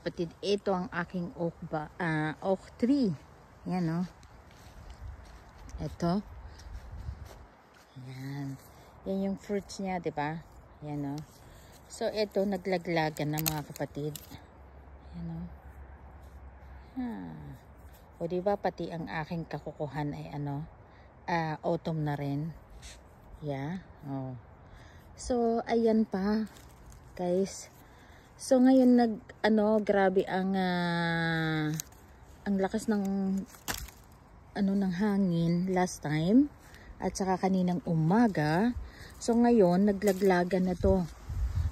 kapatid, ito ang aking oak tree. Yan o. Ito. Yan. Yan yung fruits niya, diba? Yan o. So, ito, naglaglagan na mga kapatid. Yan o. O, diba, pati ang aking kakukuhan ay autumn na rin. Yeah. Oh. So, ayan pa, guys. So, ngayon, grabe ang lakas ng, ng hangin last time. At saka kaninang umaga. So, ngayon, naglaglagan na to.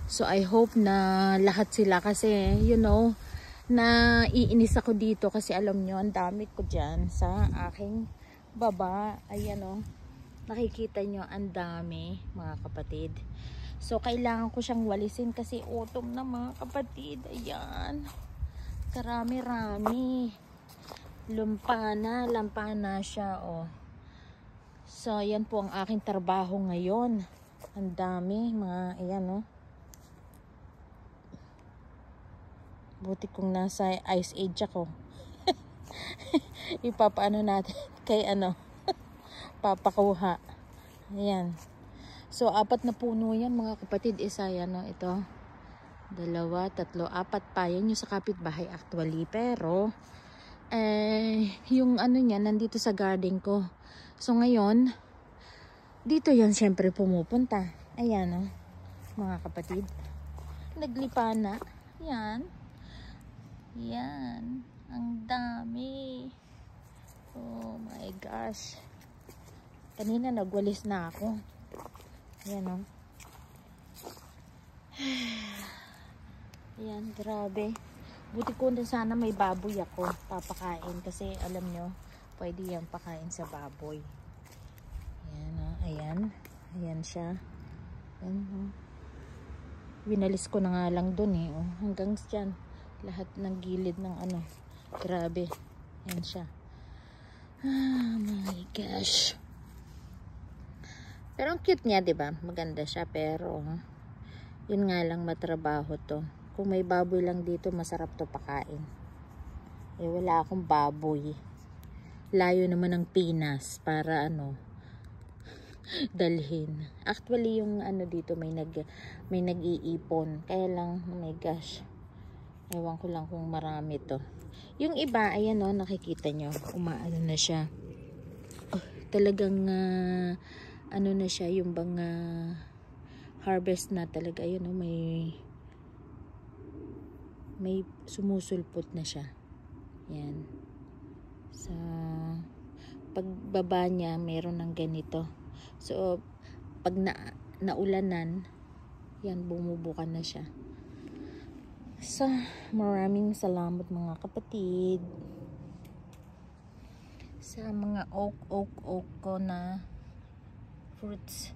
So, I hope na lahat sila kasi, na iinis ako dito kasi alam nyo, ang dami ko dyan sa aking baba. Ayan o. Nakikita nyo, ang dami, mga kapatid. So, kailangan ko siyang walisin kasi autumn na, mga kapatid. Ayan. Karami-rami. Lampa na siya, oh. So, yan po ang aking trabaho ngayon. Ang dami, ayan, oh. Buti kung nasa ice age ako. Ipapaano natin kay papakuha. Ayan. So, 4 na puno yan, mga kapatid. Isa yan, no? Ito. 2, 3, 4 pa. Yan yung sa kapitbahay actually. Pero, yung niya, nandito sa garden ko. So, ngayon, dito yan syempre pumupunta. Ayan, no? Mga kapatid. Naglipa na. Yan. Yan. Ang dami. Oh my gosh. Kanina nagwalis na ako. Yan o. Yan, grabe. Buti ko na sana may baboy ako. Papakain. Kasi alam nyo, pwede yan pakain sa baboy. Yan o. Ayan. Ayan siya. Yan o. Winalis ko na nga lang dun eh. Oh. Hanggang dyan. Lahat ng gilid ng grabe. Yan siya. Oh my gosh. Pero ang cute niya, diba? Maganda siya. Pero, yun nga lang matrabaho to. Kung may baboy lang dito, masarap to pakain. Eh, wala akong baboy. Layo naman ng Pinas para dalhin. Actually, yung dito may nag-iipon. Kaya lang, oh my gosh. Ewan ko lang kung marami to. Yung iba, ayan o, nakikita nyo. Umaano na siya. Oh, talagang, na siya, yung bang harvest na talaga. Ayan o, may sumusulpot na siya. Yan. Sa pagbaba niya, meron ng ganito. So, pag naulanan, yan, bumubukan na siya. So, maraming salamat mga kapatid sa mga oak ko na fruits.